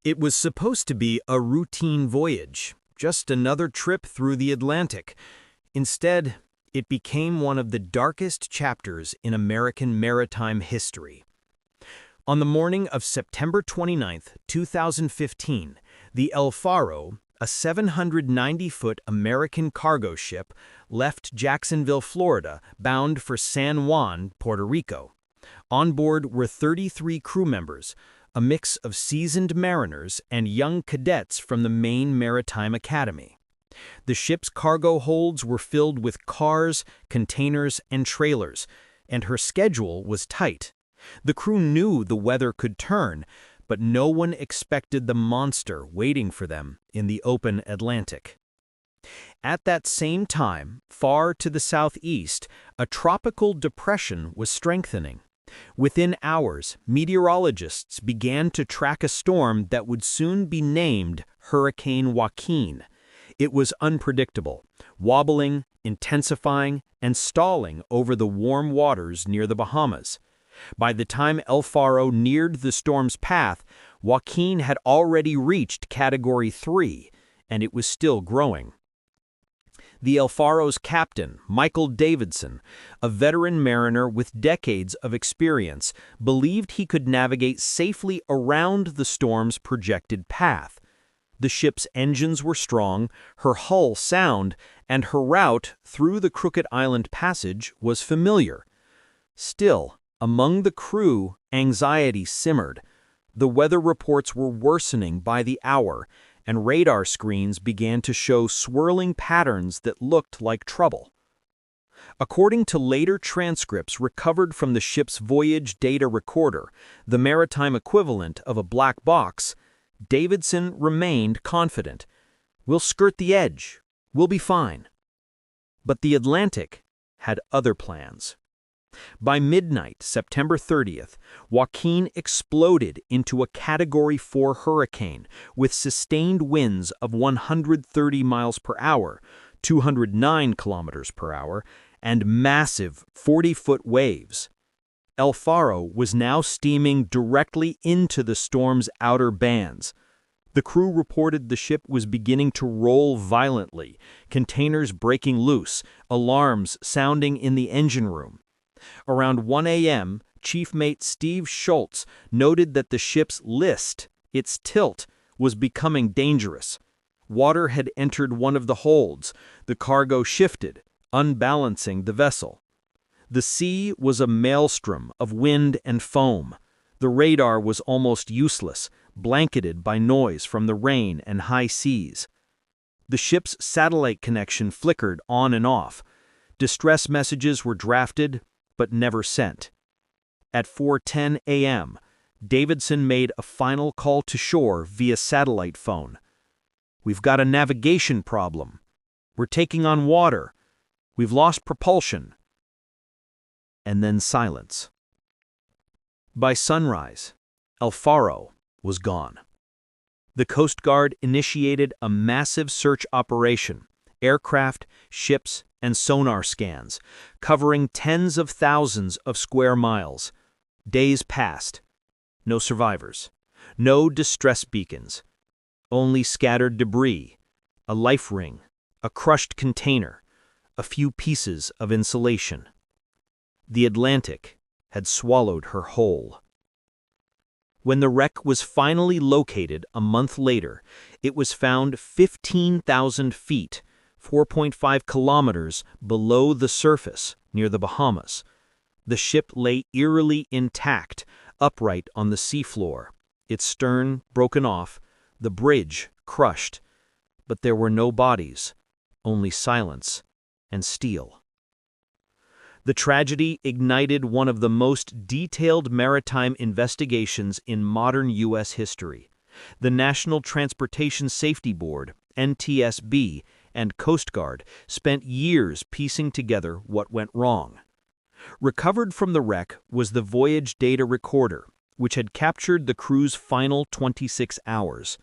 It was supposed to be a routine voyage, just another trip through the Atlantic. Instead, it became one of the darkest chapters in American maritime history. On the morning of September 29, 2015, the El Faro, a 790-foot American cargo ship, left Jacksonville, Florida, bound for San Juan, Puerto Rico. On board were 33 crew members, a mix of seasoned mariners and young cadets from the Maine Maritime Academy. The ship's cargo holds were filled with cars, containers, and trailers, and her schedule was tight. The crew knew the weather could turn, but no one expected the monster waiting for them in the open Atlantic. At that same time, far to the southeast, a tropical depression was strengthening. Within hours, meteorologists began to track a storm that would soon be named Hurricane Joaquin. It was unpredictable, wobbling, intensifying, and stalling over the warm waters near the Bahamas. By the time El Faro neared the storm's path, Joaquin had already reached Category 3, and it was still growing. The El Faro's captain, Michael Davidson, a veteran mariner with decades of experience, believed he could navigate safely around the storm's projected path. The ship's engines were strong, her hull sound, and her route through the Crooked Island Passage was familiar. Still, among the crew, anxiety simmered. The weather reports were worsening by the hour, and radar screens began to show swirling patterns that looked like trouble. According to later transcripts recovered from the ship's voyage data recorder, the maritime equivalent of a black box, Davidson remained confident. "We'll skirt the edge. We'll be fine." But the Atlantic had other plans. By midnight, September 30th, Joaquin exploded into a Category 4 hurricane with sustained winds of 130 miles per hour, 209 kilometers per hour, and massive 40-foot waves. El Faro was now steaming directly into the storm's outer bands. The crew reported the ship was beginning to roll violently, containers breaking loose, alarms sounding in the engine room. Around 1 a.m., Chief Mate Steve Schultz noted that the ship's list, its tilt, was becoming dangerous. Water had entered one of the holds. The cargo shifted, unbalancing the vessel. The sea was a maelstrom of wind and foam. The radar was almost useless, blanketed by noise from the rain and high seas. The ship's satellite connection flickered on and off. Distress messages were drafted, but never sent. At 4:10 a.m., Davidson made a final call to shore via satellite phone. "We've got a navigation problem. We're taking on water. We've lost propulsion." And then silence. By sunrise, El Faro was gone. The Coast Guard initiated a massive search operation, aircraft, ships, and sonar scans, covering tens of thousands of square miles. Days passed. No survivors. No distress beacons. Only scattered debris, a life ring, a crushed container, a few pieces of insulation. The Atlantic had swallowed her whole. When the wreck was finally located a month later, it was found 15,000 feet, 4.5 kilometers below the surface near the Bahamas. The ship lay eerily intact, upright on the seafloor, its stern broken off, the bridge crushed. But there were no bodies, only silence and steel. The tragedy ignited one of the most detailed maritime investigations in modern U.S. history. The National Transportation Safety Board, NTSB, and Coast Guard spent years piecing together what went wrong. Recovered from the wreck was the voyage data recorder, which had captured the crew's final 26 hours.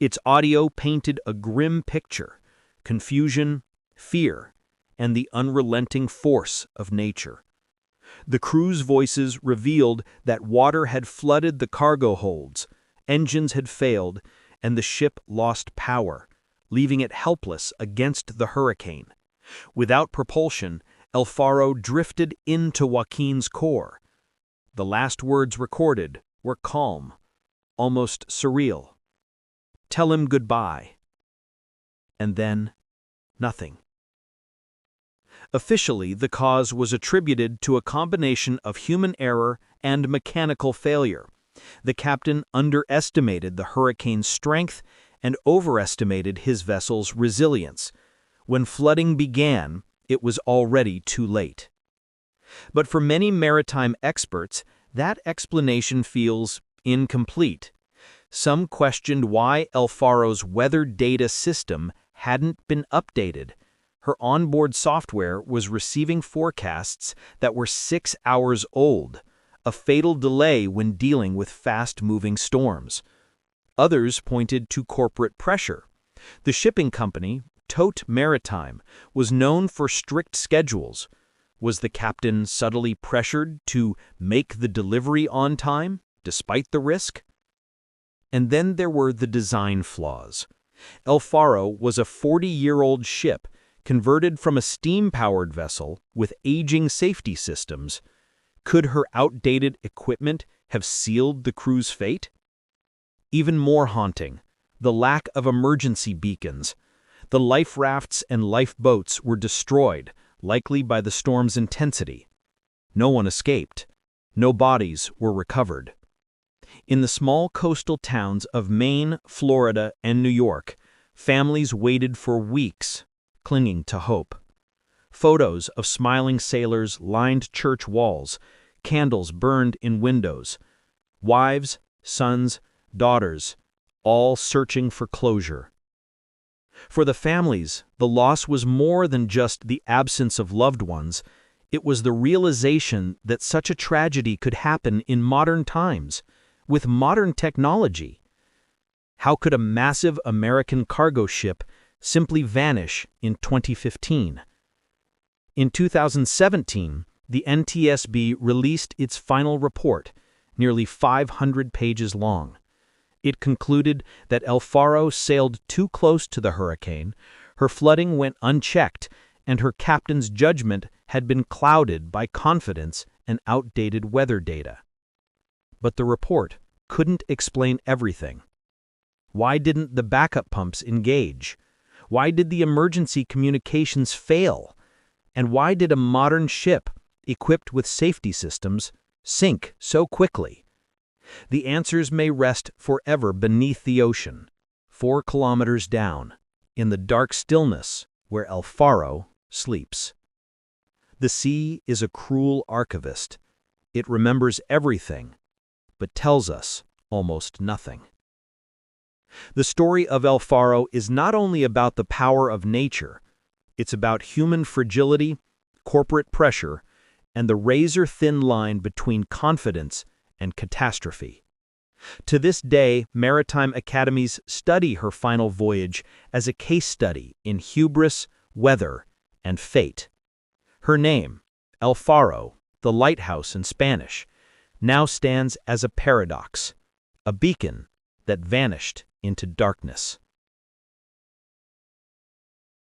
Its audio painted a grim picture: confusion, fear, and the unrelenting force of nature. The crew's voices revealed that water had flooded the cargo holds, Engines had failed, and the ship lost power, leaving it helpless against the hurricane. Without propulsion, El Faro drifted into Joaquin's core. The last words recorded were calm, almost surreal. "Tell him goodbye." And then, nothing. Officially, the cause was attributed to a combination of human error and mechanical failure. The captain underestimated the hurricane's strength and overestimated his vessel's resilience. When flooding began, it was already too late. But for many maritime experts, that explanation feels incomplete. Some questioned why El Faro's weather data system hadn't been updated. Her onboard software was receiving forecasts that were 6 hours old, a fatal delay when dealing with fast-moving storms. Others pointed to corporate pressure. The shipping company, Tote Maritime, was known for strict schedules. Was the captain subtly pressured to make the delivery on time, despite the risk? And then there were the design flaws. El Faro was a 40-year-old ship, converted from a steam-powered vessel with aging safety systems. Could her outdated equipment have sealed the crew's fate? Even more haunting, the lack of emergency beacons. The life rafts and lifeboats were destroyed, likely by the storm's intensity. No one escaped. No bodies were recovered. In the small coastal towns of Maine, Florida, and New York, families waited for weeks, clinging to hope. Photos of smiling sailors lined church walls, candles burned in windows. Wives, sons, daughters, all searching for closure. For the families, the loss was more than just the absence of loved ones. It was the realization that such a tragedy could happen in modern times, with modern technology. How could a massive American cargo ship simply vanish in 2015? In 2017, the NTSB released its final report, nearly 500 pages long. It concluded that El Faro sailed too close to the hurricane, her flooding went unchecked, and her captain's judgment had been clouded by confidence and outdated weather data. But the report couldn't explain everything. Why didn't the backup pumps engage? Why did the emergency communications fail? And why did a modern ship, equipped with safety systems, sink so quickly? The answers may rest forever beneath the ocean, 4 kilometers down, in the dark stillness where El Faro sleeps. The sea is a cruel archivist. It remembers everything, but tells us almost nothing. The story of El Faro is not only about the power of nature, it's about human fragility, corporate pressure, and the razor-thin line between confidence and catastrophe. To this day, maritime academies study her final voyage as a case study in hubris, weather, and fate. Her name, El Faro, the lighthouse in Spanish, now stands as a paradox, a beacon that vanished into darkness.